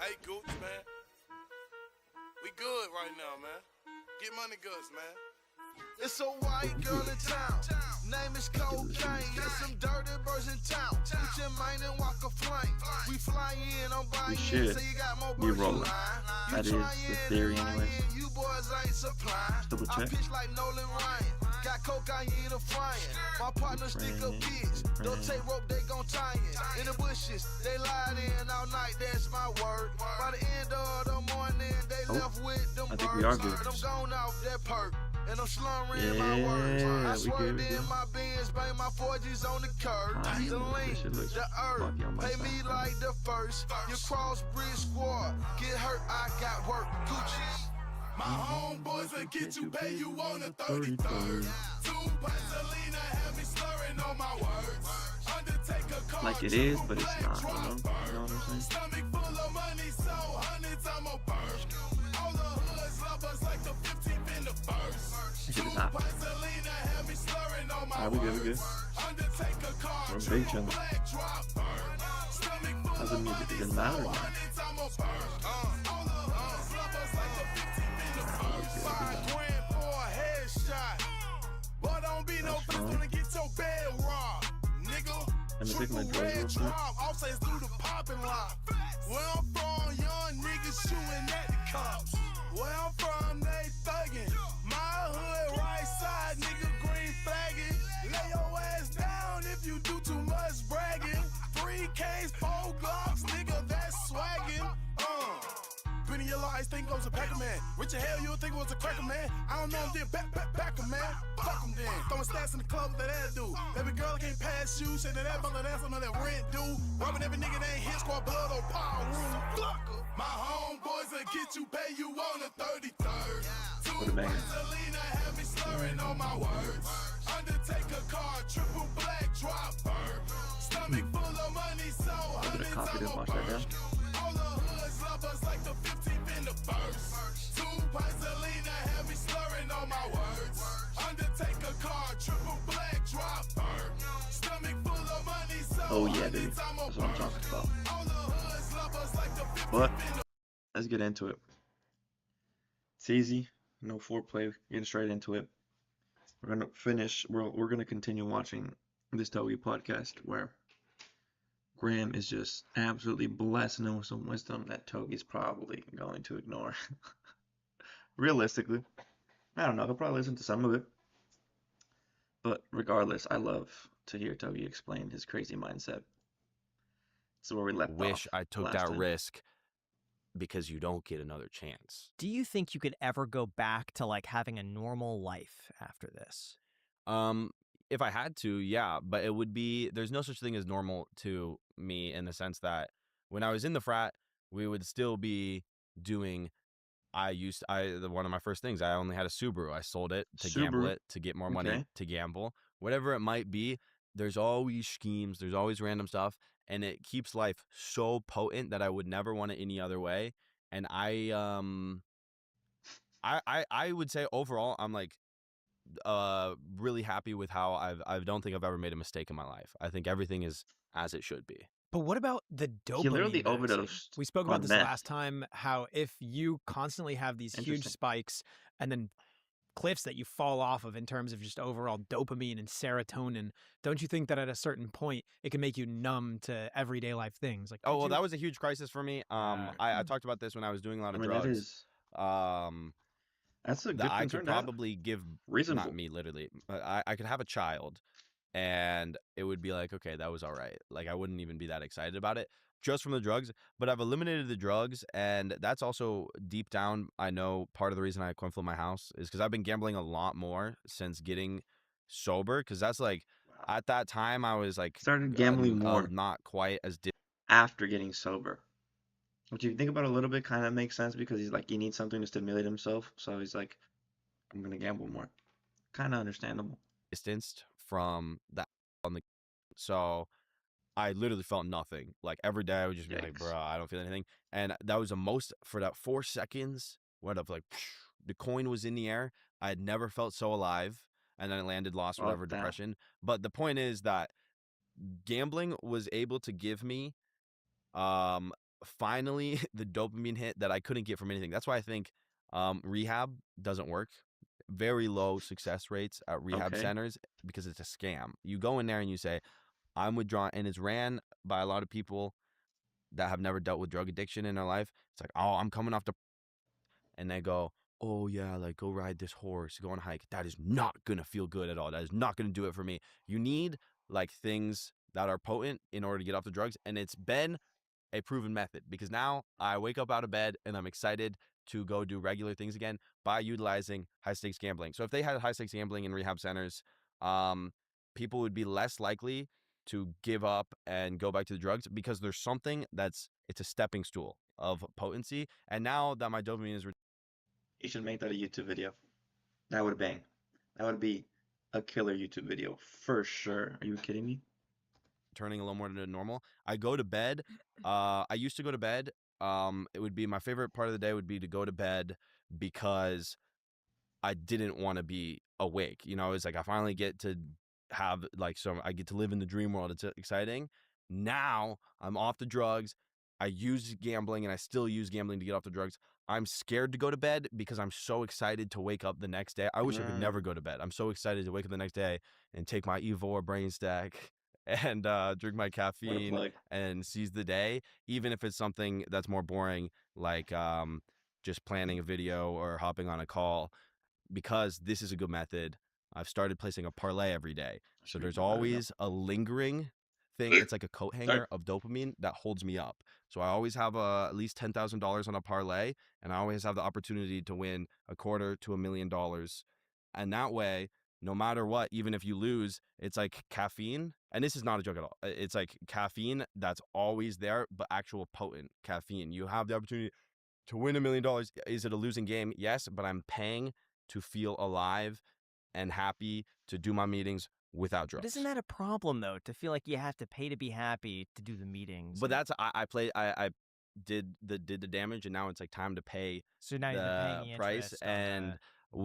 Hey, Gooch, man. We good right now, man. Get money goods, man. It's a white girl in town. Name is Cocaine. There's some dirty birds in town. Put your mind and walk a flame. We fly in, I'm buying in, so you got more be birds rolling. line. That is the theory anyway. You boys ain't supplying. Double I check. pitch like Nolan Ryan. Got cocaine a frying. My partner stick a bitch. Don't take rope, they gon' tie in. In the bushes, they lied in all night, that's my word. By the end of the morning, they left with them I think we are birds. good. And I'm gone off that perk. And I'm slurring my Yeah, words. I we swerved good. in my Benz, bang my 4Gs on the curb. Fine. The link, This shit looks the earth, funky on my pay side. me like the first. Your crossbridge squad, get hurt, I got work. Gucci. My homeboys will get you, pay you on the 33rd. 2 pints of lean have me slurring on my words. Undertaker car, Like it is, but it's not, you know? You know what I'm saying? Stomach full of money, so hundreds I'm a burst. All the hoods love us like the 15th in the first. That shit is hot. Alright, we good. We're a big channel. How's the music? It doesn't matter or not? But don't be no bitch gonna get your bed robbed, nigga. Let me take my drugs real quick. Offsets through the popping lot. Where I'm from, young niggas shooting at the cops. Where I'm from, they thuggin'. My hood, right side, nigga, green flagging. Lay your ass down if you do too much bragging. 3 Ks, 4 Glocks, nigga, that's swaggin'. Been in your life, think I was a packer man. Rich as hell, you'll think it was a cracker man. I don't know him, then backer man. Fuck him then. Throwing stats in the club with that ass dude. Baby girl, I can't pass you. Say that mother ass on that rent dude. Robbing every nigga that ain't hit squad blood or power room. Fucker. My homeboys will get you, pay you on the 33rd. 2 pints of lean have me slurring on my words. Undertaker car, triple black drop bird. Stomach full of money, so hundreds copy this, I'm a watch that down. burst. All the hoods love us like the 15th in the first. 2 pints of lean have me slurring on my words. Undertaker car, triple black drop bird. Stomach full of money, so Oh yeah, baby. hundreds I'm a That's what I'm burst. talking about. All the hoods love us like the 15th But in the let's get into it. It's easy, no foreplay. Getting straight into it. We're gonna finish. We're gonna continue watching this Togi podcast where Graham is just absolutely blessing him with some wisdom that Togi's probably going to ignore. Realistically, I don't know. He'll probably listen to some of it, but regardless, I love to hear Togi explain his crazy mindset. So where we left Wish off I took last that time. risk because you don't get another chance. Do you think you could ever go back to like having a normal life after this? If I had to, yeah, but it would be, there's no such thing as normal to me in the sense that when I was in the frat, we would still be doing, one of my first things, I only had a Subaru. I sold it to gamble Subaru. it, to get more money Okay. to gamble, whatever it might be. There's always schemes, there's always random stuff, and it keeps life so potent that I would never want it any other way. And I would say overall, I'm like, really happy with how I don't think I've ever made a mistake in my life. I think everything is as it should be. But what about the dopamine? He literally maxing? overdosed We spoke on about this meth. last time, how if you constantly have these huge Interesting. spikes and then cliffs that you fall off of in terms of just overall dopamine and serotonin, don't you think that at a certain point it can make you numb to everyday life things? Like, Oh, could well, you- that was a huge crisis for me. I talked about this when I was doing a lot I of mean, drugs. that's a good That I concern could to have. probably give, Reasonable. not me literally, but I could have a child and it would be like, okay, that was all right. Like I wouldn't even be that excited about it just from the drugs, but I've eliminated the drugs. And that's also deep down, I know part of the reason I coin flip my house is because I've been gambling a lot more since getting sober. Cause that's like, at that time I was like, Started gambling more not quite as after getting sober. Which if you think about it a little bit, kind of makes sense because he's like, he needs something to stimulate himself. So he's like, I'm going to gamble more. Kind of understandable. distanced from that on the, so I literally felt nothing. Like every day I would just be like, Yikes. bro, I don't feel anything. And that was the most, for that 4 seconds, what up, like the coin was in the air. I had never felt so alive. And then it landed, lost, Fuck whatever, that. depression. But the point is that gambling was able to give me finally the dopamine hit that I couldn't get from anything. That's why I think rehab doesn't work. Very low success rates at rehab Okay. centers because it's a scam. You go in there and you say, I'm withdrawing, and it's ran by a lot of people that have never dealt with drug addiction in their life. It's like, oh, I'm coming off the, and they go, oh yeah, like go ride this horse, go on a hike. That is not gonna feel good at all. That is not gonna do it for me. You need like things that are potent in order to get off the drugs, and it's been a proven method because now I wake up out of bed and I'm excited to go do regular things again by utilizing high stakes gambling. So if they had high stakes gambling in rehab centers, people would be less likely to give up and go back to the drugs because there's something it's a stepping stool of potency. And now that my dopamine is You should make that a YouTube video. That would bang. That would be a killer YouTube video for sure. Are you kidding me? turning a little more to normal, I go to bed. I used to go to bed. It would be my favorite part of the day would be to go to bed because I didn't want to be awake. You know, it's like I finally get to have like I get to live in the dream world. It's exciting. Now I'm off the drugs. I use gambling and I still use gambling to get off the drugs. I'm scared to go to bed because I'm so excited to wake up the next day. I wish I could never go to bed. I'm so excited to wake up the next day and take my Evor brain stack and drink my What a caffeine plug. and seize the day, even if it's something that's more boring, like just planning a video or hopping on a call. Because this is a good method, I've started placing a parlay every day. So there's always a lingering thing. It's like a coat hanger of dopamine that holds me up. So I always have at least $10,000 on a parlay, and I always have the opportunity to win $250,000 to $1 million. And that way, no matter what, even if you lose, it's like caffeine. And this is not a joke at all. It's like caffeine that's always there, but actual potent caffeine. You have the opportunity to win $1 million. Is it a losing game? Yes, but I'm paying to feel alive and happy to do my meetings without drugs. But isn't that a problem though? To feel like you have to pay to be happy to do the meetings. But that's I did the damage, and now it's like time to pay so now you're the paying price. interest on And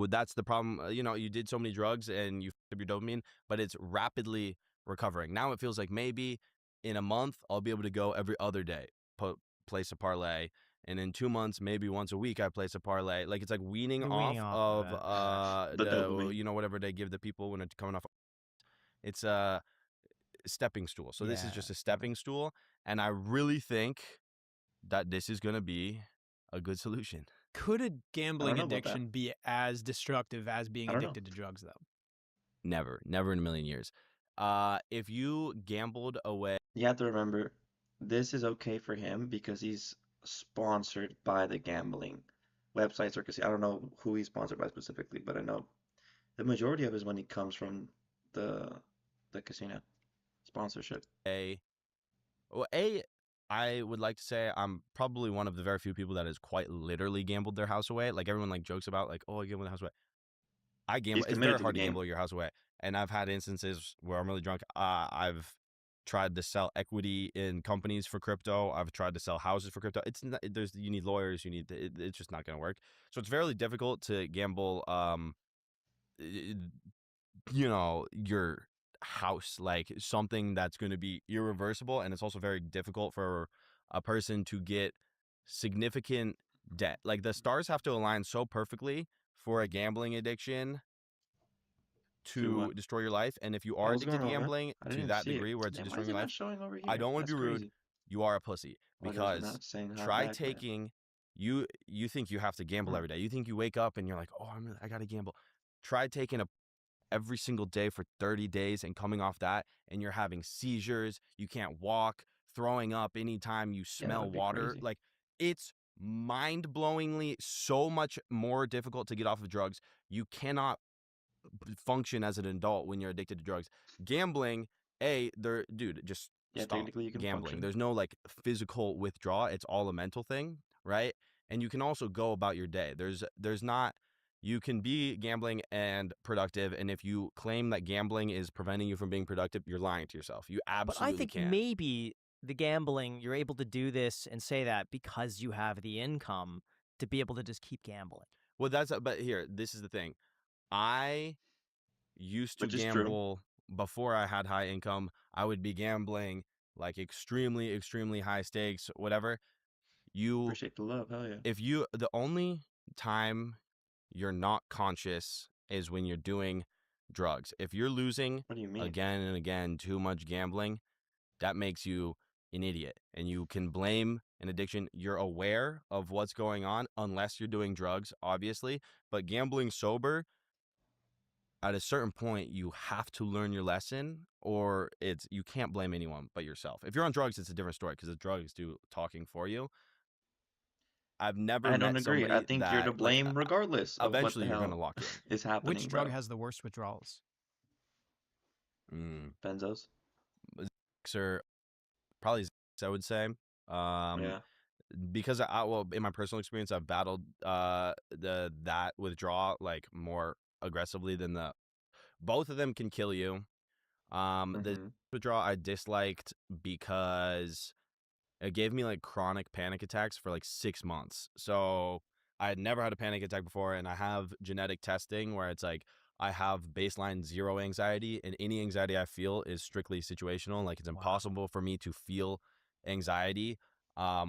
that's the problem. You know, you did so many drugs and you f***ed up your dopamine, but it's rapidly recovering. Now it feels like maybe in a month I'll be able to go every other day, place a parlay. And in 2 months, maybe once a week, I place a parlay. Like it's like weaning You're off weaning off of of The dopamine. whatever they give the people when they're coming off. It's a stepping stool. So this is Yeah, just a stepping stool, and I really think that this is gonna be a good solution. Could a gambling know about that. addiction be as destructive as being I don't know. addicted to drugs, though? Never in a million years. If you gambled away, You have to remember, this is okay for him because he's sponsored by the gambling websites or casino. I don't know who he's sponsored by specifically, but I know the majority of his money comes from the casino sponsorship. I would like to say I'm probably one of the very few people that has quite literally gambled their house away. Like everyone like jokes about like, oh, I gambled the house away. I gamble. It's committed very to the hard to game. gamble your house away. And I've had instances where I'm really drunk. I've tried to sell equity in companies for crypto. I've tried to sell houses for crypto. It's not, you need lawyers. It's just not going to work. So it's fairly difficult to gamble. You know, your house, like something that's going to be irreversible, and it's also very difficult for a person to get significant debt. Like the stars have to align so perfectly for a gambling addiction to destroy your life. And if you are addicted to gambling to that degree where it's destroying your life, I don't want to be rude. You are a pussy because try taking you think you have to gamble every day. You think you wake up and you're like, oh, I got to gamble. Try taking every single day for 30 days and coming off that, and you're having seizures. You can't walk, throwing up anytime you smell water. Crazy. Like it's mind-blowingly so much more difficult to get off of drugs. You cannot function as an adult when you're addicted to drugs. Gambling, just stop technically you can gambling. function. There's no like physical withdrawal. It's all a mental thing, right? And you can also go about your day. There's not. You can be gambling and productive, and if you claim that gambling is preventing you from being productive, you're lying to yourself. You absolutely But I think can't. maybe the gambling, you're able to do this and say that because you have the income to be able to just keep gambling. Well, but here, this is the thing. I used to Which is gamble before I had high income. I would be gambling like extremely, extremely high stakes, whatever. You Appreciate the love. Hell yeah. the only time you're not conscious is when you're doing drugs. If you're losing What do you mean? again and again too much gambling, that makes you an idiot. And you can blame an addiction. You're aware of what's going on unless you're doing drugs, obviously. But gambling sober, at a certain point, you have to learn your lesson, or you can't blame anyone but yourself. If you're on drugs, it's a different story because the drugs do talking for you. I've never I don't met agree. I somebody think that you're to like, blame regardless of what eventually the you're gonna hell lock in. is happening. Which drug bro. has the worst withdrawals? Benzos? Or probably Xanax, I would say. Yeah. Because in my personal experience, I've battled that withdrawal like more aggressively than both of them can kill you. The Mhm. withdrawal I disliked because it gave me like chronic panic attacks for like 6 months. So I had never had a panic attack before, and I have genetic testing where it's like I have baseline 0 anxiety, and any anxiety I feel is strictly situational. Like it's impossible for me to feel anxiety,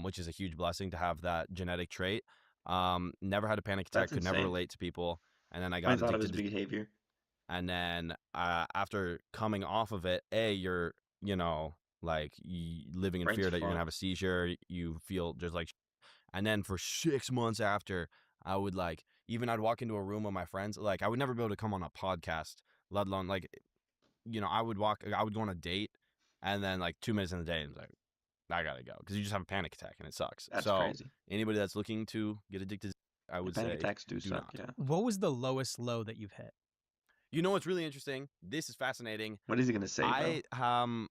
which is a huge blessing to have that genetic trait. Never had a panic attack, That's could never insane. relate to people, and then I I got thought it was addicted to. behavior. And then after coming off of it, you're like living in Brain's fear that you're gonna have a fucked. seizure. You feel just like, and then for 6 months after, I would like I'd walk into a room with my friends. Like I would never be able to come on a podcast, let alone like I would go on a date, and then like 2 minutes in the day, it's like I gotta go because you just have a panic attack and it sucks. That's So crazy. anybody that's looking to get addicted, I would Panic say attacks do suck. not. Yeah. What was the lowest low that you've hit? You know what's really interesting? This is fascinating. What is he gonna say, bro? I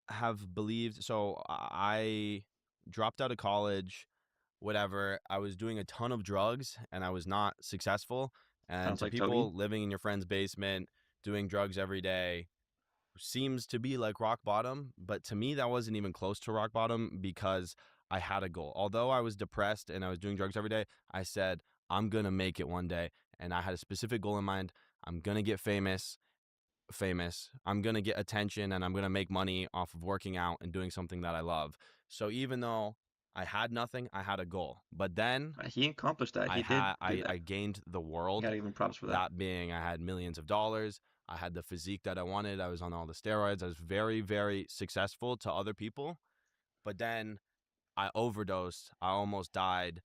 have believed. So I dropped out of college, whatever. I was doing a ton of drugs and I was not successful. And Sounds to like people Togi. living in your friend's basement, doing drugs every day seems to be like rock bottom. But to me, that wasn't even close to rock bottom because I had a goal. Although I was depressed and I was doing drugs every day, I said, I'm going to make it one day. And I had a specific goal in mind. I'm going to get famous. I'm going to get attention and I'm going to make money off of working out and doing something that I love. So even though I had nothing, I had a goal. But then He accomplished that. He did do that. I gained the You world. gotta give him props for that. That being, I had millions of dollars. I had the physique that I wanted. I was on all the steroids. I was very, very successful to other people. But then I overdosed. I almost died.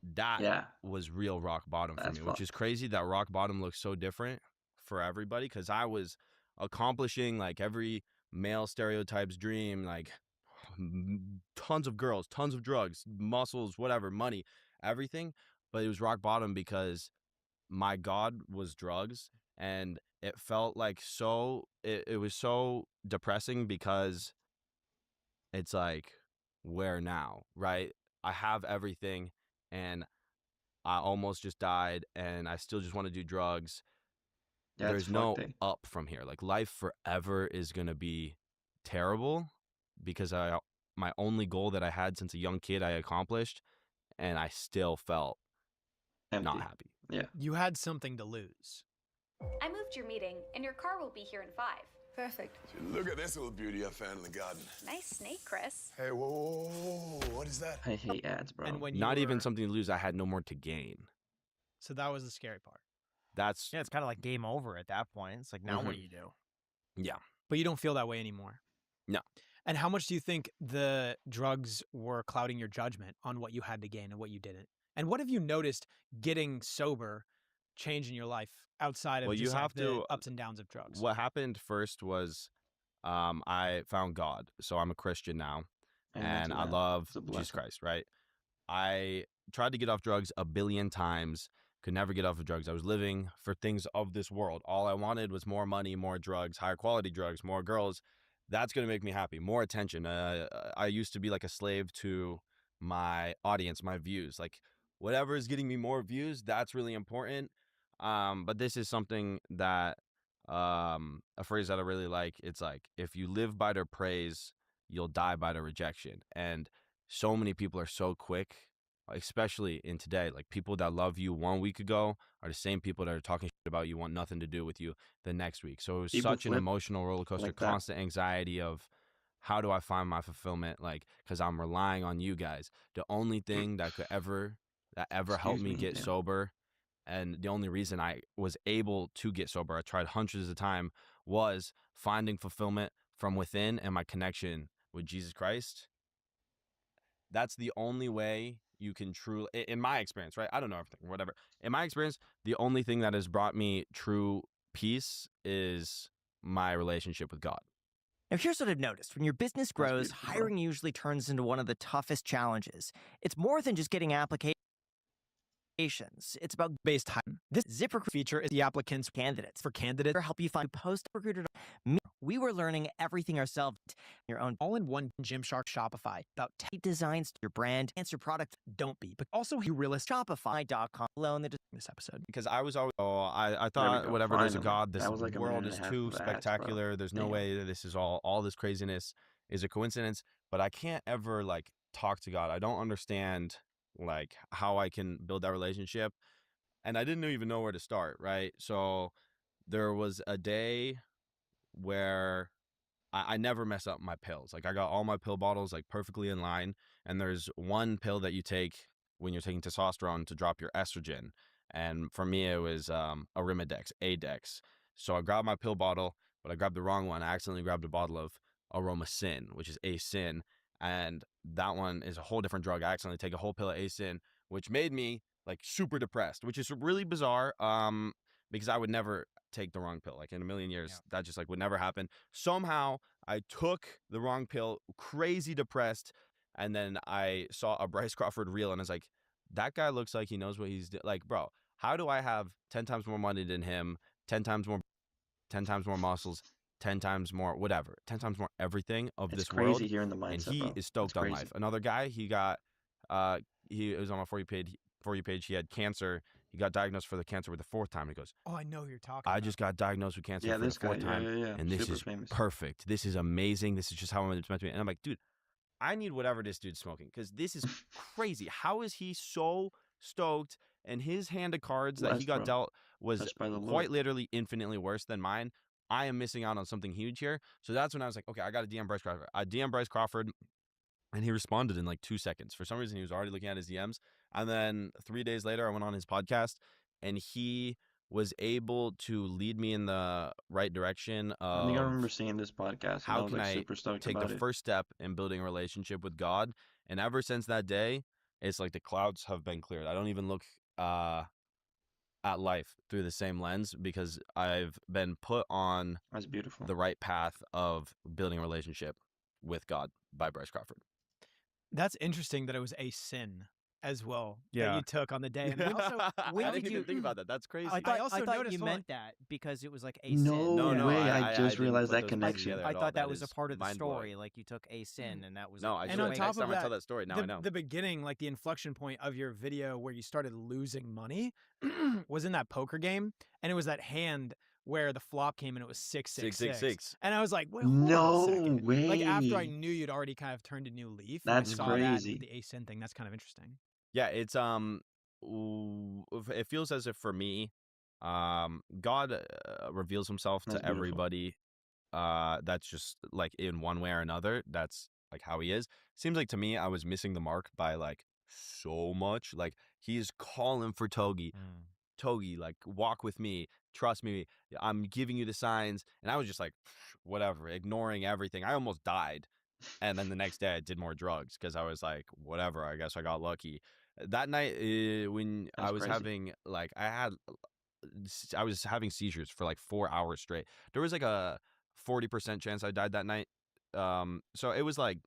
That Yeah. was real rock bottom for That's me, which is fucked. crazy that rock bottom looks so different for everybody because I was accomplishing like every male stereotype's dream, like tons of girls, tons of drugs, muscles, whatever, money, everything. But it was rock bottom because my God was drugs. And it felt like it was so depressing because it's like, where now, right? I have everything and I almost just died and I still just want to do drugs. Yeah, it's There's no fucked. up from here. Like life forever is going to be terrible because my only goal that I had since a young kid I accomplished and I still felt Empty. not happy. Yeah. You had something to lose. I moved your meeting, and your car will be here in 5. Perfect. Look at this little beauty I found in the garden. Nice snake, Chris. Hey, whoa, what is that? I hate ads, bro. And when you Not even were- something to lose. I had no more to gain. So that was the scary part. That's Yeah, it's kind of like game over at that point. It's like, now what do you do? yeah. But you don't feel that way anymore. No. And how much do you think the drugs were clouding your judgment on what you had to gain and what you didn't? And what have you noticed getting sober changing your life outside of Well, you just like have the to- ups and downs of drugs? What happened first was I found God. So I'm a Christian now. Amen And to I that. love It's a Jesus blessing. Christ, right? I tried to get off drugs a billion times, could never get off of drugs. I was living for things of this world. All I wanted was more money, more drugs, higher quality drugs, more girls. That's going to make me happy. More attention. I used to be like a slave to my audience, my views. Like whatever is getting me more views, that's really important. But this is something that a phrase that I really like. It's like, if you live by their praise, you'll die by their rejection. And so many people are so quick, especially in today. Like people that love you 1 week ago are the same people that are talking shit about you, want nothing to do with you the next week. So it was People such an flip emotional roller coaster, like that. constant anxiety of how do I find my fulfillment? Like, because I'm relying on you guys. The only thing that ever helped Excuse me me, get yeah. sober, and the only reason I was able to get sober, I tried hundreds of times, was finding fulfillment from within and my connection with Jesus Christ. That's the only way you can truly, in my experience, right? I don't know everything, whatever. In my experience, the only thing that has brought me true peace is my relationship with God. Now, here's what I've noticed. When your business grows, beautiful, bro. hiring usually turns into one of the toughest challenges. It's more than just getting applications. It's about Based time. This ZipRecruiter feature is the applicants candidates. for candidates. To help you find post recruiter. We were learning everything ourselves. Your own All-in-one Gymshark Shopify. About 10 designs, your brand, and your product. don't be, but also you realist Shopify.com. Alone this episode. Because I was always, I There we thought go, whatever, there's a finally. God, this That was like a world minute is and a half too of ads, bro. spectacular. There's no Damn. way that this is all this craziness is a coincidence. But I can't ever like talk to God. I don't understand like how I can build that relationship. And I didn't even know where to start, right? So there was a day where I never mess up my pills. Like I got all my pill bottles like perfectly in line. And there's one pill that you take when you're taking testosterone to drop your estrogen. And for me, it was Arimidex, Adex. So I grabbed my pill bottle, but I grabbed the wrong one. I accidentally grabbed a bottle of Aromacin, which is Acin. And that one is a whole different drug. I accidentally take a whole pill of Acin, which made me like super depressed, which is really bizarre. Because I would never take the wrong pill. Like in a million years, that just like would never happen. Somehow I took the wrong pill, crazy depressed, and then I saw a Bryce Crawford reel, and I was like, that guy looks like he knows what he's doing. Like, bro, how do I have 10 times more money than him, 10 times more muscles, 10 times more whatever, 10 times more everything of It's this crazy world, hearing the mindset, and he bro. is It's stoked on crazy. life. Another guy, he was on my For You page. He had cancer. He got diagnosed for the cancer for the 4th time. He goes, Oh, I know who you're talking I about. just got diagnosed with cancer Yeah, for the this guy. 4th time, Yeah. and this Super is famous. perfect. This is amazing. This is just how it's meant to be. And I'm like, dude, I need whatever this dude's smoking because this is crazy. How is he so stoked? And his hand of cards that he Blessed, got bro. dealt was Blessed by the quite Lord. literally infinitely worse than mine. I am missing out on something huge here. So that's when I was like, okay, I got to DM Bryce Crawford. I DM Bryce Crawford, and he responded in like 2 seconds. For some reason, he was already looking at his DMs. And then 3 days later, I went on his podcast, and he was able to lead me in the right direction I think I of remember seeing this podcast, and I how was can like I super stoked take about the it. first step in building a relationship with God. And ever since that day, it's like the clouds have been cleared. I don't even look at life through the same lens because I've been put on That's beautiful. the right path of building a relationship with God by Bryce Crawford. That's interesting that it was a sin as well that Yeah. you took on the day. And also, when I did didn't you even think about that? That's crazy. I also I thought noticed, you hold on. meant that because it was like a No sin. no, way, I just didn't realized put that those pieces connection. together I at all. thought that was a is part of the mind-blowing. story. Like you took a sin, and that was No, like, I And just on next top time of I tell that, that story, now I know. the beginning, like the inflection point of your video where you started losing money was in that poker game. And it was that hand where the flop came and it was 666. 666. And I was like, wait, hold on a No second. Like after I way. knew you'd already kind of turned a new leaf, and That's I saw crazy. that with the ASIN thing. That's kind of interesting. Yeah, it's it feels as if for me, God reveals himself That's to beautiful. everybody. That's just like in one way or another. That's like how he is. Seems like to me, I was missing the mark by like so much. Like he's calling for Togi. Togi, like walk with me, trust me, I'm giving you the signs. And I was just like, whatever, ignoring everything. I almost died. And then the next day I did more drugs because I was like, whatever, I guess I got lucky. That night when I That's was crazy. having like I was having seizures for like 4 hours straight. There was like a 40% chance I died that night. So it was like,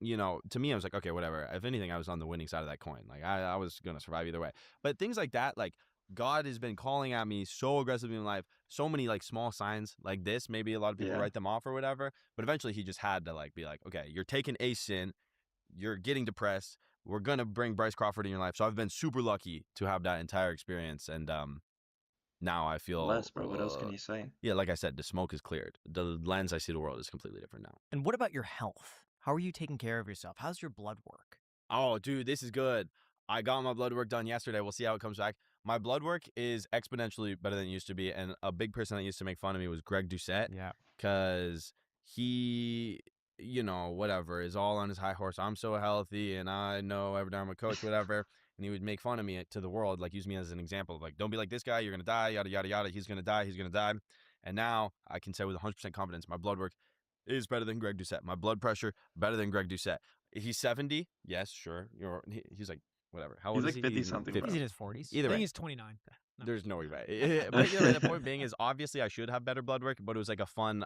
to me, I was like, okay, whatever. If anything, I was on the winning side of that coin. Like I was gonna survive either way. But things like that, like God has been calling at me so aggressively in life. So many like small signs like this. Maybe a lot of people Yeah. write them off or whatever. But eventually, he just had to like be like, okay, you're taking a sin. You're getting depressed. We're gonna bring Bryce Crawford in your life. So I've been super lucky to have that entire experience, and now I feel Blessed, bro. What else can you say? Yeah, like I said, the smoke is cleared. The lens I see the world is completely different now. And what about your health? How are you taking care of yourself? How's your blood work? Oh, dude, this is good. I got my blood work done yesterday. We'll see how it comes back. My blood work is exponentially better than it used to be, and a big person that used to make fun of me was Greg Doucette. Yeah. Because he whatever, is all on his high horse. I'm so healthy, and I know every time I'm a coach, whatever. And he would make fun of me to the world, like use me as an example of like, don't be like this guy, you're gonna die, yada yada yada. He's gonna die, he's gonna die. And now I can say with 100% confidence, my blood work is better than Greg Doucette. My blood pressure better than Greg Doucette. He's 70, yes, sure. He's like whatever. How old He's is like he? 50 something, He's bro. in his 40s. Either I think way, he's 29. No. there's no way. But either way, the point being is obviously I should have better blood work, but it was like a fun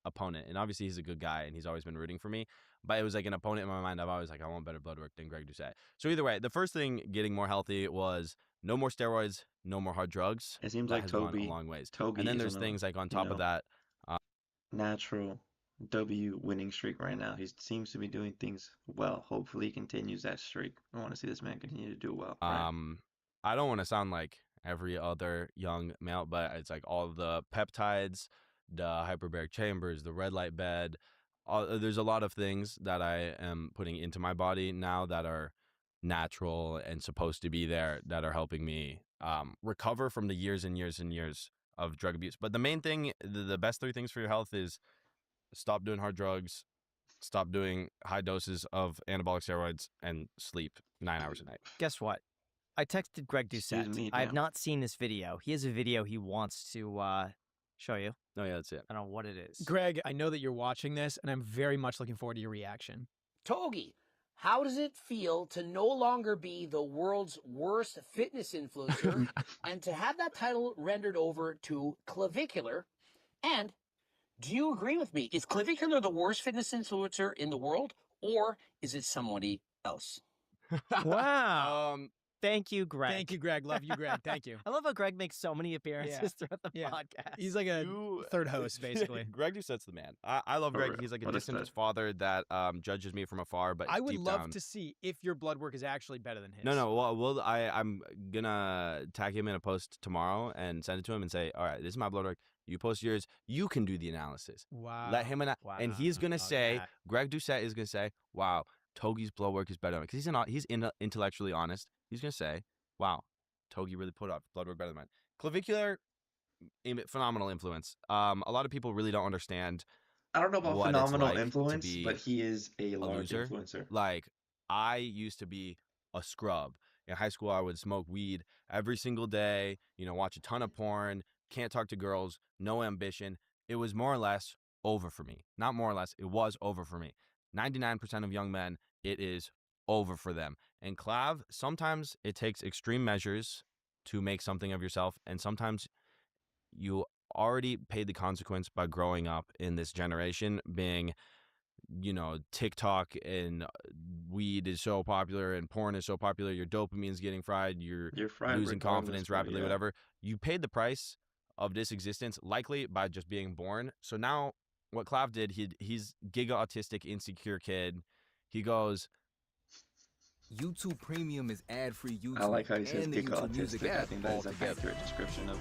opponent, and obviously he's a good guy and he's always been rooting for me. But it was like an opponent in my mind. I'm always like, I want better blood work than Greg Doucette. So either way, the first thing getting more healthy was no more steroids, no more hard drugs. It seems That like has gone a Togi. long ways. Togi And then is there's on a, things like on top of that. natural W winning streak right now. He seems to be doing things well. Hopefully he continues that streak. I want to see this man continue to do well. Right? I don't want to sound like every other young male, but it's like all the peptides, the hyperbaric chambers, the red light bed. There's a lot of things that I am putting into my body now that are natural and supposed to be there that are helping me recover from the years and years and years of drug abuse. But the main thing, the best three things for your health is stop doing hard drugs, stop doing high doses of anabolic steroids, and sleep 9 hours a night. Guess what? I texted Greg Excuse Doucette. me, I have damn. not seen this video. He has a video he wants to show you. Oh yeah, that's it. I don't know what it is. Greg, I know that you're watching this, and I'm very much looking forward to your reaction. Togi, how does it feel to no longer be the world's worst fitness influencer and to have that title rendered over to Clavicular? And do you agree with me? Is Clavicular the worst fitness influencer in the world, or is it somebody else? Wow. Thank you, Greg. Thank you, Greg. Love you, Greg. Thank you. I love how Greg makes so many appearances throughout the Yeah. podcast. He's like a third host, basically. Greg Doucette's the man. I love For Greg. real. He's like a What a distant stud. father that judges me from afar, but I would deep love down... to see if your blood work is actually better than his. No. Well, I'm gonna tag him in a post tomorrow and send it to him and say, all right, this is my blood work. You post yours. You can do the analysis. Wow. Let him and he's gonna Wow. say, Yeah. Greg Doucette is gonna say, wow, Togi's blood work is better because he's intellectually honest. He's gonna say, wow, Togi really put up blood work better than mine. Clavicular, phenomenal influence. A lot of people really don't understand I don't know about what it's phenomenal like to influence, be but he is a large loser. influencer. Like, I used to be a scrub. In high school, I would smoke weed every single day, watch a ton of porn, can't talk to girls, no ambition. It was more or less over for me. Not more or less, it was over for me. 99% of young men, it is over for them. And Clav, sometimes it takes extreme measures to make something of yourself, and sometimes you already paid the consequence by growing up in this generation being TikTok and weed is so popular and porn is so popular, your dopamine's getting fried, you're fried losing regardless, confidence bro, rapidly, yeah. whatever. You paid the price of this existence likely by just being born. So now what Clav did, he's giga autistic, insecure kid. He goes, YouTube Premium is ad-free YouTube I like how he says and the giga YouTube Music autistic. I app think that all is an together. accurate description of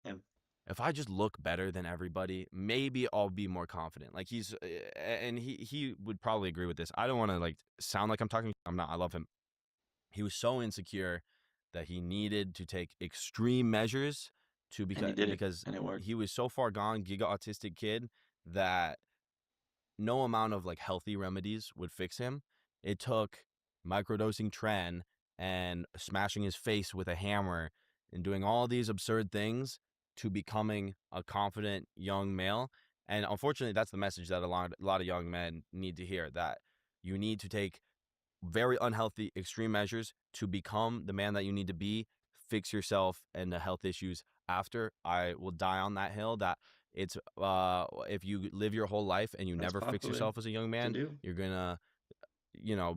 him. if I just look better than everybody, maybe I'll be more confident. Like he would probably agree with this. I don't want to sound like I'm talking. I'm not. I love him. He was so insecure that he needed to take extreme measures to And he did it, because and it worked. he was so far gone, giga autistic kid, that no amount of healthy remedies would fix him. It took microdosing Tren and smashing his face with a hammer and doing all these absurd things to becoming a confident young male. And unfortunately, that's the message that a lot of young men need to hear, that you need to take very unhealthy extreme measures to become the man that you need to be, fix yourself and the health issues after. I will die on that hill that it's if you live your whole life and you That's never fix popular yourself as a young man, do. you're gonna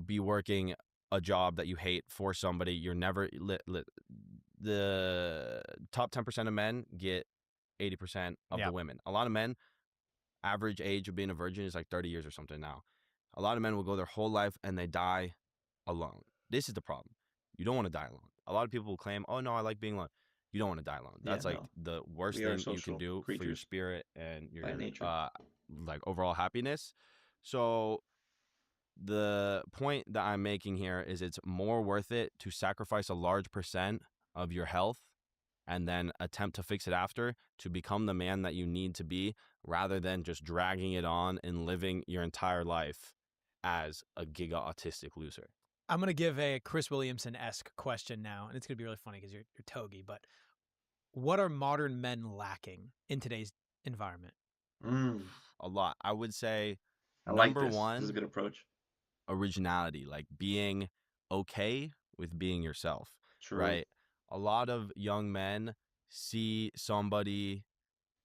be working a job that you hate for somebody. You're never the top 10% of men get 80% of the women. A lot of men, average age of being a virgin is 30 years or something now. A lot of men will go their whole life and they die alone. This is the problem. You don't want to die alone. A lot of people will claim, oh no, I like being alone. You don't want to die alone. Yeah, That's no. the worst We are thing you can social do for your creatures spirit and your by nature. overall happiness. So the point that I'm making here is it's more worth it to sacrifice a large percent of your health and then attempt to fix it after to become the man that you need to be, rather than just dragging it on and living your entire life as a giga autistic loser. I'm gonna give a Chris Williamson-esque question now, and it's gonna be really funny because you're Togi. But what are modern men lacking in today's environment? A lot. I would say I like number this. This is a one, good approach. originality, like being okay with being yourself, True. right? A lot of young men see somebody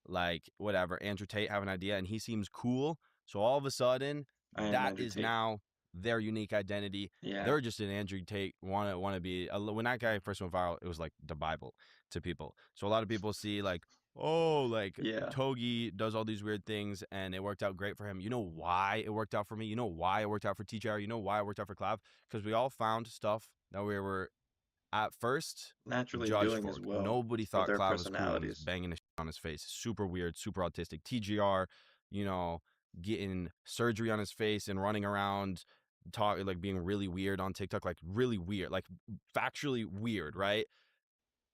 like whatever, Andrew Tate have an idea and he seems cool. So all of a sudden, I am that Andrew is Tate. now their unique identity. Yeah. They're just an Andrew Tate want to be. When that guy first went viral, it was like the Bible to people. So a lot of people see like, oh, like Yeah. Togi does all these weird things and it worked out great for him. You know why it worked out for me? You know why it worked out for TJR? You know why it worked out for Clav? Because we all found stuff that we were at first Naturally judged doing for. as well. Nobody thought their Clav was cool. He was personalities. banging the shit on his face. Super weird, super autistic. TGR, you know, getting surgery on his face and running around, like being really weird on TikTok, like really weird, like factually weird, right?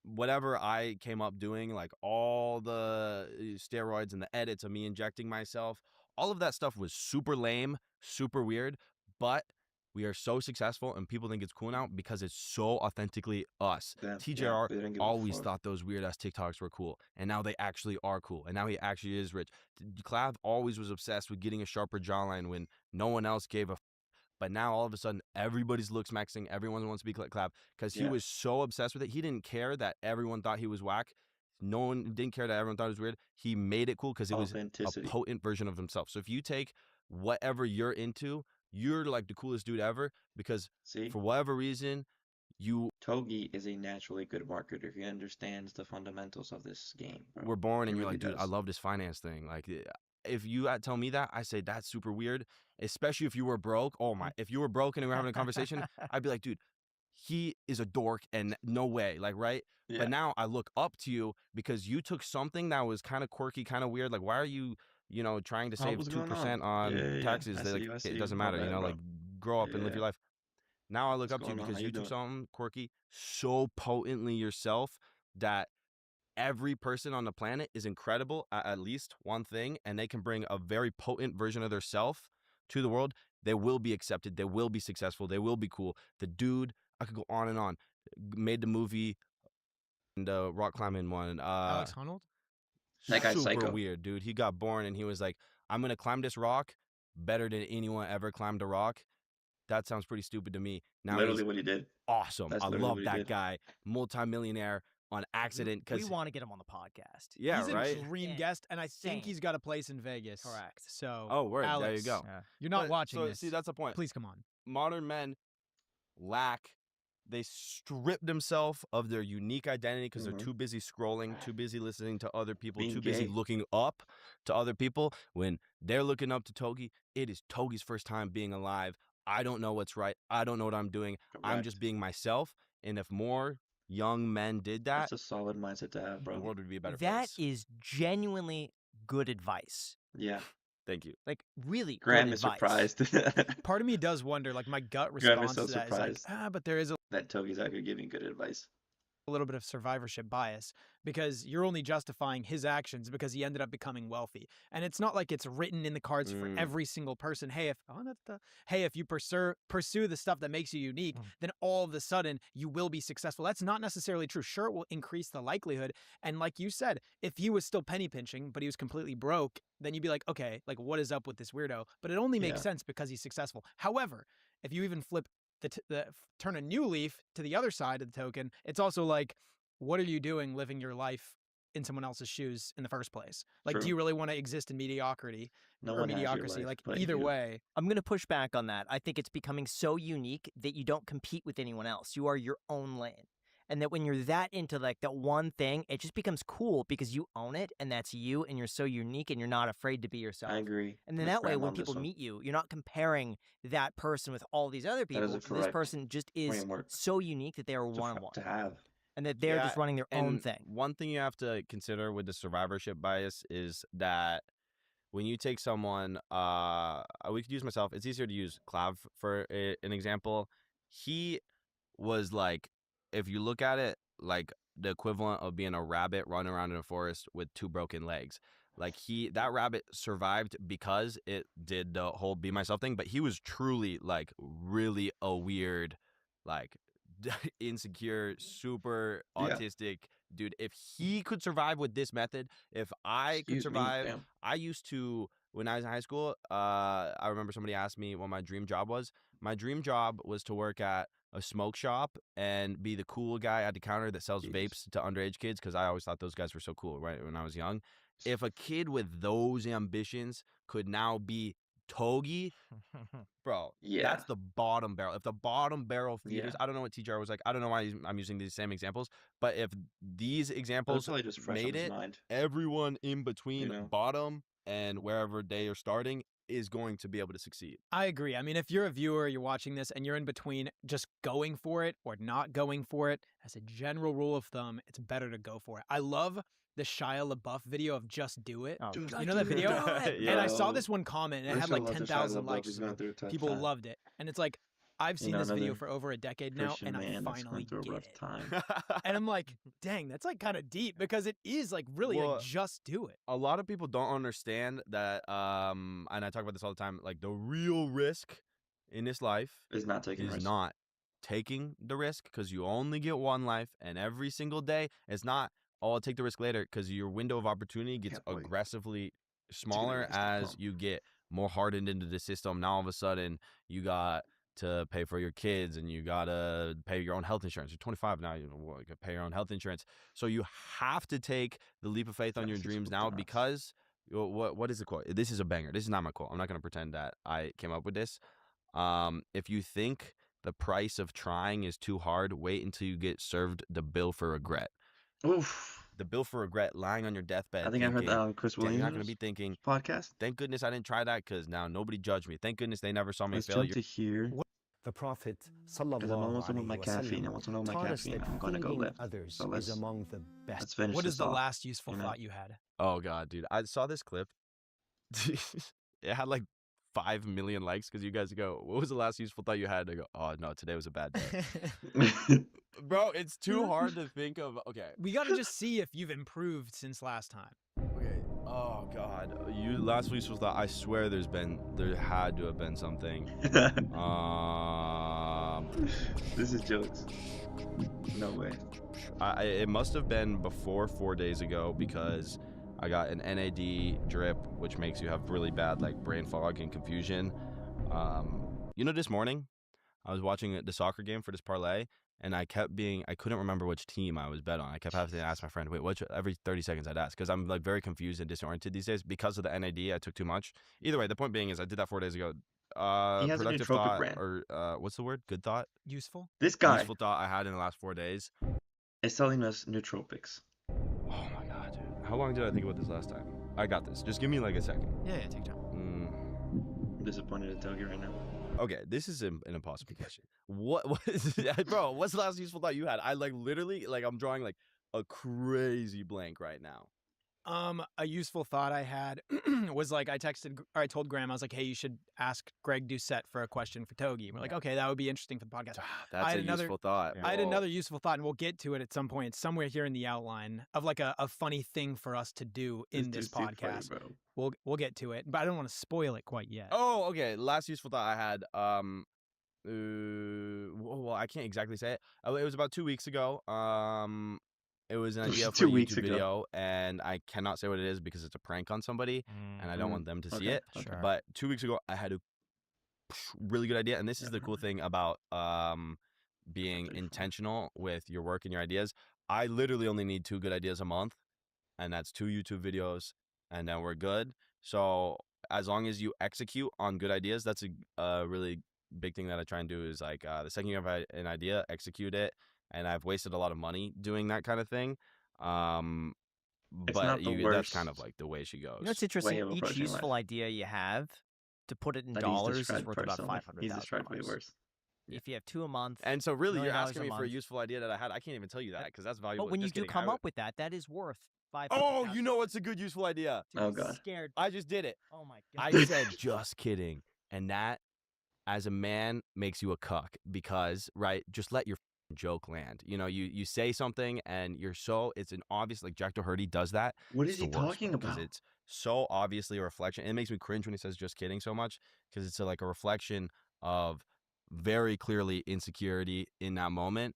Whatever I came up doing, like all the steroids and the edits of me injecting myself, all of that stuff was super lame, super weird, but we are so successful and people think it's cool now because it's so authentically us. TJR they didn't give a always fuck. thought those weird ass TikToks were cool, and now they actually are cool, and now he actually is rich. Clav always was obsessed with getting a sharper jawline when no one else gave a but now all of a sudden everybody's looks maxing, everyone wants to be like Clav because he Yeah. was so obsessed with it. He didn't care that everyone thought he was whack. No one didn't care that everyone thought it was weird. He made it cool because it was a Authenticity. potent version of himself. So if you take whatever you're into, you're like the coolest dude ever because See, for whatever reason, you Togi is a naturally good marketer. He understands the fundamentals of this game. Bro. were born and He you're really like, dude, I does. love this finance thing. Like, if you tell me that, I say that's super weird. Especially if you were broke. Oh my! If you were broke and we were having a conversation, I'd be like, dude, he is a dork and no way. Like, right? Yeah. But now I look up to you because you took something that was kind of quirky, kind of weird. Like, why are you, trying to Oh, save what's going 2% on? on Yeah. taxes? I That, see like, you, I see it you. doesn't My matter. bad, bro. Like, grow up and live your Yeah. life. Now I look What's up to you going on? because How you you took doing? something quirky, so potently yourself that every person on the planet is incredible at least one thing, and they can bring a very potent version of their self to the world. They will be accepted. They will be successful. They will be cool. The dude, I could go on and on, made the movie and rock climbing one. Alex Honnold? That guy's super psycho. weird, dude. He got born and he was like, I'm going to climb this rock better than anyone ever climbed a rock. That sounds pretty stupid to me. Now Literally he's what he did. awesome. That's I literally love what he that did. guy. Multi-millionaire on accident. We Because want to get him on the podcast. yeah, He's right? a dream Yeah. guest, and I think Same. he's got a place in Vegas. Correct. So, Oh, word. There you Alex, go. Yeah. you're not But- watching so, this. See, that's the point. Please come on. Modern men lack. They strip themselves of their unique identity because Mhm. they're too busy scrolling, too busy listening to other people, Being too busy gay. looking up to other people. When they're looking up to Togi, it is Togi's first time being alive. I don't know what's right. I don't know what I'm doing. I'm Correct. just being myself. And if more young men did that, That's a solid mindset to have, the bro. world would be a better That place. is genuinely good advice. Yeah. Thank you. Like really Graham good is advice. surprised Part of me does wonder, like my gut Graham is response so to that is like, surprised. but there is a that Togi's actually giving good advice. little bit of survivorship bias because you're only justifying his actions because he ended up becoming wealthy. And it's not like it's written in the cards for every single person. Hey, if you pursue the stuff that makes you unique, then all of a sudden you will be successful. That's not necessarily true. Sure, it will increase the likelihood. And like you said, if he was still penny pinching, but he was completely broke, then you'd be like, okay, like what is up with this weirdo? But it only makes Yeah. sense because he's successful. However, if you even flip turn a new leaf to the other side of the token, it's also like, what are you doing living your life in someone else's shoes in the first place? Like, True. do you really want to exist in mediocrity No or one has your mediocrity? life Like, but either you. way, I'm going to push back on that. I think it's becoming so unique that you don't compete with anyone else. You are your own lane. And that when you're that into like that one thing, it just becomes cool because you own it and that's you and you're so unique and you're not afraid to be yourself. I agree. And then with that way, Graham when on this people one. meet you, you're not comparing that person with all these other people. is a This correct person just is framework so unique that they are to, one on f- one. to have. And that they're just Yeah, running their own And thing. one thing you have to consider with the survivorship bias is that when you take someone, we could use myself. It's easier to use Clav for an example. He was like, if you look at it, like the equivalent of being a rabbit running around in a forest with 2 broken legs. Like that rabbit survived because it did the whole be myself thing, but he was truly like really a weird, like insecure, super Yeah. autistic dude. If he could survive with this method, if I could Excuse me, survive, fam. I used to, when I was in high school, I remember somebody asked me what my dream job was. My dream job was to work at a smoke shop and be the cool guy at the counter that sells Jesus. vapes to underage kids, because I always thought those guys were so cool, right, when I was young. If a kid with those ambitions could now be Togi, bro, Yeah. that's the bottom barrel. If the bottom barrel feeders, Yeah. I don't know what TGR was like. I don't know why I'm using these same examples, but if these That was examples probably just fresh on made his it, mind. everyone in between know? bottom and wherever they are starting is going to be able to succeed. I agree. I mean, if you're a viewer, you're watching this, and you're in between just going for it or not going for it, as a general rule of thumb, it's better to go for it. I love the Shia LaBeouf video of "Just Do It." Oh, Just You know that do it. video? Yeah. And I saw Yo. this one comment, and it Wish had I like loved the Shia 10,000 LaBeouf. likes. He's or going something. through a tough People time. loved it, and it's like, I've seen know, this video another for over a decade now, Christian and I man that's finally going through a get rough it. time. And I'm like, dang, that's like kind of deep, because it is like really Well, like just do it. A lot of people don't understand that, and I talk about this all the time, like the real risk in this life Is not taking is risks. not taking the risk, because you only get one life, and every single day it's not, oh, I'll take the risk later, because your window of opportunity gets Can't wait. aggressively smaller risk to as come. you get more hardened into the system. Now all of a sudden you got to pay for your kids, and you gotta pay your own health insurance. You're 25 now, you gotta pay your own health insurance. So you have to take the leap of faith on your Yes, dreams it's now, nuts. because what is the quote? This is a banger. This is not my quote. I'm not gonna pretend that I came up with this. If you think the price of trying is too hard, wait until you get served the bill for regret. Oof. The bill for regret, lying on your deathbed. I think I heard that thinking, on Chris "Damn, Williams' you're not gonna be thinking, podcast. thank goodness I didn't try that, because now nobody judged me. Thank goodness they never saw me Let's fail." jump to here. The Prophet Because I'm almost done with my caffeine. And once I'm done with my taught us caffeine, that I'm going to go feeding lift. others So is let's among the best. finish What this is the off, last useful you know? thought you had? Oh god, dude, I saw this clip. It had like 5 million likes, because you guys go, "What was the last useful thought you had?" I go, "Oh no, today was a bad day." Bro, it's too hard to think of. Okay. We got to just see if you've improved since last time. Okay. Oh god, last useful thought. I swear there had to have been something. This is jokes. No way. It must have been before 4 days ago, because I got an NAD drip, which makes you have really bad like brain fog and confusion. This morning I was watching the soccer game for this parlay, and I couldn't remember which team I was bet on. I kept having to ask my friend, wait, every 30 seconds I'd ask, because I'm like very confused and disoriented these days because of the NAD. I took too much. Either way, the point being is I did that 4 days ago. He has a Productive nootropic thought, brand. or what's the word? Good thought? Useful? This guy Useful thought I had in the last 4 days. is selling us nootropics. Oh my god, dude. How long did I think about this last time? I got this. Just give me like a second. Yeah, take your time. I'm disappointed at Togi right now. Okay, this is an impossible question. What bro, what's the last useful thought you had? I like literally, like, I'm drawing like a crazy blank right now. A useful thought I had was like, I told Graham, I was like, hey, you should ask Greg Doucette for a question for Togi. We're like, okay, that would be interesting for the podcast. That's a useful thought. I had another useful thought, and we'll get to it at some point. It's somewhere here in the outline of like a funny thing for us to do in this dude's too funny, podcast. bro. We'll get to it, but I don't want to spoil it quite yet. Oh, okay. Last useful thought I had. Well, I can't exactly say it. It was about 2 weeks ago. It was an idea for a 2 weeks YouTube ago. video, and I cannot say what it is because it's a prank on somebody, and I don't want them to see Okay, it. okay. Sure. But 2 weeks ago, I had a really good idea, and this is the cool thing about being Very fun. intentional with your work and your ideas. I literally only need 2 good ideas a month, and that's 2 YouTube videos, and then we're good. So as long as you execute on good ideas, that's a really big thing that I try and do, is like the second you have an idea, execute it. And I've wasted a lot of money doing that kind of thing. not But the that's kind of worst like the way she goes. You know what's way interesting? of Each approaching useful life. idea you have, to put it in That he's dollars, is described worth about personally. He's $500,000. described way worse. If you have 2 a month, And so really, $1 you're million asking a me for a month. useful idea that I had. I can't even tell you that because that's valuable. but when you Just do kidding. come up with that, that is worth $500,000. Oh, you know what's a good useful idea? Dude, Oh, I'm God. scared. I just did it. Oh my I god. said just kidding. And that, as a man, makes you a cuck because, right, just let your joke land. You know, you say something and it's an obvious, like Jack Doherty does that. What It's is he the worst, talking bro, 'cause about? it's so obviously a reflection. It makes me cringe when he says just kidding so much, because it's like a reflection of very clearly insecurity in that moment.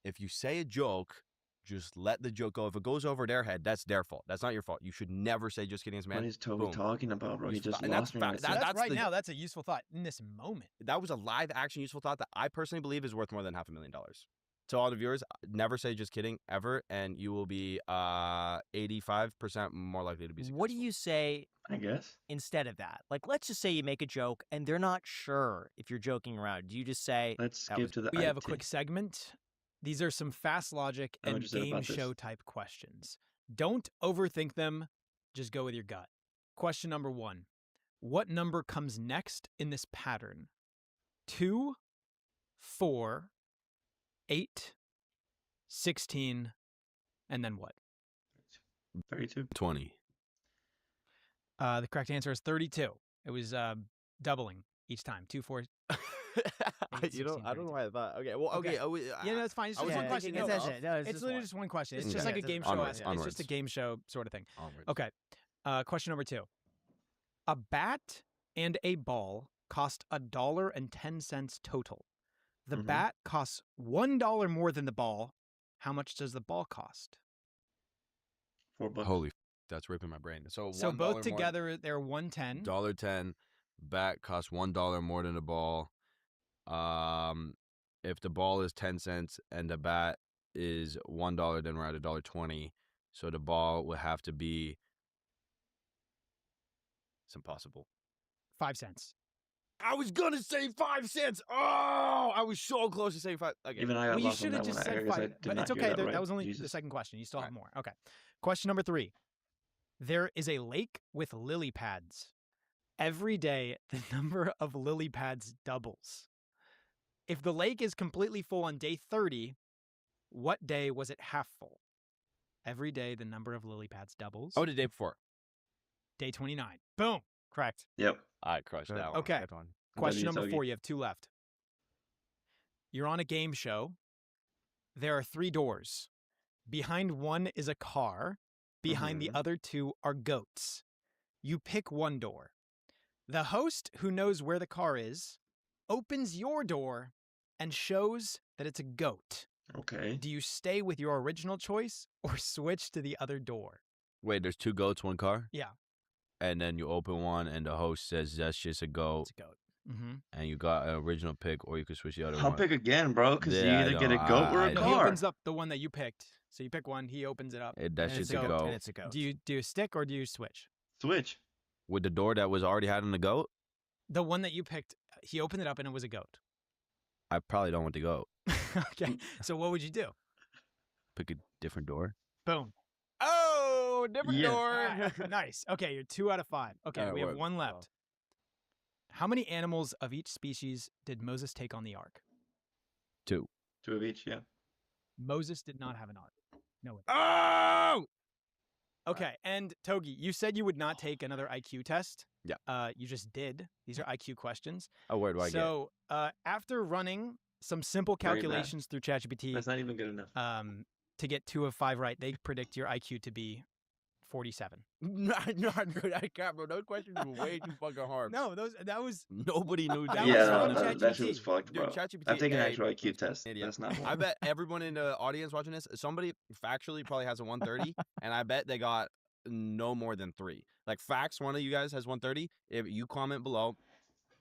If you say a joke, just let the joke go. If it goes over their head, that's their fault. That's not your fault. You should never say just kidding, man. What is Toby Boom. talking about, bro? He just And that's lost me when I that- said That's that's right the- now. That's a useful thought in this moment. That was a live action useful thought that I personally believe is worth more than $500,000. To all the viewers, never say just kidding ever, and you will be 85% more likely to be successful. What do you say I guess. instead of that? Like, let's just say you make a joke and they're not sure if you're joking around. Do you just say, Let's That skip was- to the We have a IT. quick segment. These are some fast logic I know what and you said game about this. show type questions. Don't overthink them. Just go with your gut. Question number 1. What number comes next in this pattern? 2, 4, 8, 16, and then what? 32. 20. The correct answer is 32. It was doubling each time. 2, 4. You know, I don't know why I thought. Okay, well, okay. Yeah, no, that's fine. It's I just was one thinking question. it's- No, that's it. No, it's it's just literally one. just one question. It's Okay. just like a Yeah, game it's show. onwards, It's just a onwards. game show sort of thing. Onwards. Okay. Question number 2. A bat and a ball cost $1.10 total. The Mhm. bat costs $1 more than the ball. How much does the ball cost? $4. Holy, that's ripping my brain. So So $1 both more- together they're 110. $1.10. Bat costs $1 more than the ball. If the ball is 10 cents and the bat is $1, then we're at $1.20. So the ball would have to be. It's impossible. 5 cents. I was gonna say 5 cents. Oh, I was so close to saying 5. Okay. Even I got Well, you lost on should have that just one. I said guess I 5. did But not it's hear okay. that right. That was only the Jesus. second question. You still have Right. more. Okay. Question number 3. There is a lake with lily pads. Every day, the number of lily pads doubles. If the lake is completely full on day 30, what day was it half full? Every day, the number of lily pads doubles. Oh, the day before. Day 29. Boom. Correct. Yep. I crushed that one. Okay. Good one. Question you, number Togi. 4. You have 2 left. You're on a game show. There are 3 doors. Behind one is a car. Behind the Mhm. other 2 are goats. You pick one door. The host, who knows where the car is, opens your door and shows that it's a goat. Okay. Do you stay with your original choice or switch to the other door? Wait, there's 2 goats, 1 car? Yeah. And then you open one and the host says that's just a goat. It's a goat. Mm-hmm. And you got an original pick, or you could switch the other I'll one. pick again, bro, because Yeah, you I either get a know, goat or I a No, know. he car. opens up the one that you picked. So you pick one, he opens it up. That's and just it's a a goat, goat. And it's a goat. Do you stick or do you switch? Switch. With the door that was already had on the goat, The one that you picked, he opened it up and it was a goat. I probably don't want the goat. Okay. So what would you do? Pick a different door. Boom. Oh, different Yeah. door. Alright, nice. Okay, you're 2 out of 5. Okay, Alright, we have what- 1 oh. left. How many animals of each species did Moses take on the ark? 2. 2 of each, yeah. Moses did not have an ark. No way. Oh! Okay, and Togi, you said you would not take another IQ test. Yeah. You just did. These are IQ questions. Oh, where do I get? So, after running some simple Very bad. calculations through ChatGPT, That's not even good enough. to get 2 of 5 right, they predict your IQ to be 47. Not good. I can't, bro. Those questions were way too fucking hard. No, that was Nobody knew That that. was Yeah, on that shit ChatGPT. was fucked, Dude, bro. ChatGPT, I've taken an hey, actual IQ test. idiot. That's not I bet everyone in the audience watching this, somebody factually probably has a 130, and I bet they got no more than 3. Like facts, one of you guys has 130. If you comment below,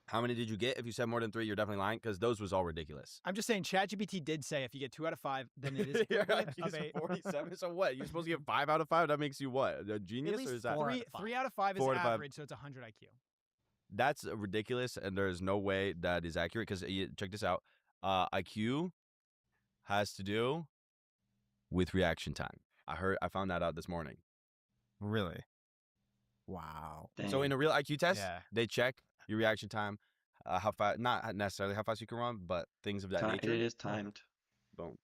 how many did you get? If you said more than 3, you're definitely lying, because those was all ridiculous. I'm just saying ChatGPT did say if you get 2 out of 5, then it is Your equivalent IQ of is a 47. So what? You're supposed to get 5 out of 5? That makes you what? A genius, least or is that 4 out three, of 5. 3 out of 5 is 4 out of 5. average, so it's 100 IQ. That's ridiculous, and there's no way that is accurate, because check this out. IQ has to do with reaction time. I found that out this morning. Really? Wow. So in a real IQ test, Yeah. they check your reaction time, how fast, not necessarily how fast you can run, but things of that It nature. is timed. Boom.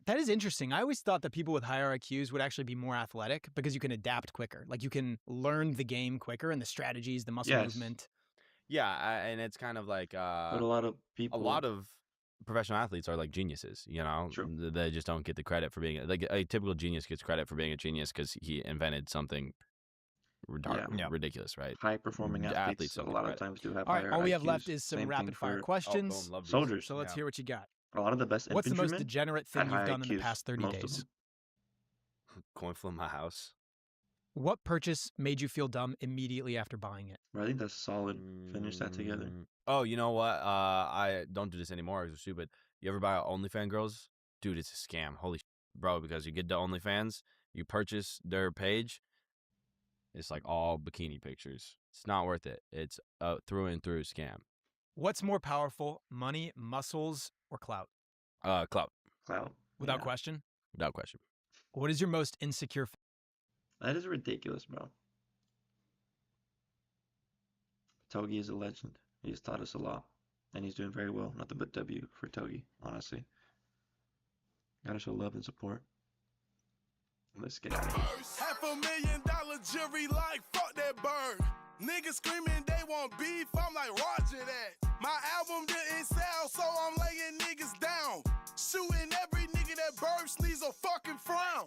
That is interesting. I always thought that people with higher IQs would actually be more athletic because you can adapt quicker. Like you can learn the game quicker and the strategies, the muscle Yes. movement. Yeah, and it's kind of like But a lot of people. a lot of professional athletes are like geniuses, you know? True. They just don't get the credit for being like a typical genius gets credit for being a genius because he invented something Yeah. ridiculous, right? High performing Athletes athletes a don't get lot of credit. times do have All right, higher all we have IQs. left is some Same thing rapid fire for questions. love these. soldiers. So let's hear what you got. A lot of the best What's the most infantrymen degenerate had thing you've high done in the IQs, past 30 most of days? them. Coin flip my house. What purchase made you feel dumb immediately after buying it? But I think that's solid. Finish that together. Oh, you know what? I don't do this anymore because it's stupid. You ever buy OnlyFans girls? Dude, it's a scam. Holy bro, because you get to OnlyFans, you purchase their page, it's like all bikini pictures. It's not worth it. It's a through and through scam. What's more powerful, money, muscles, or clout? Clout, Clout. Without Yeah. question. without question. What is your most insecure? That is ridiculous, bro. Togi is a legend. He's taught us a lot. And he's doing very well. Nothing but W for Togi, honestly. Gotta show love and support. Let's get out of here. $500,000 jury like fuck that bird. Niggas screaming they want beef, I'm like Roger that. My album didn't sell, so I'm laying niggas down. Shooting every nigga that burps needs a fucking frown.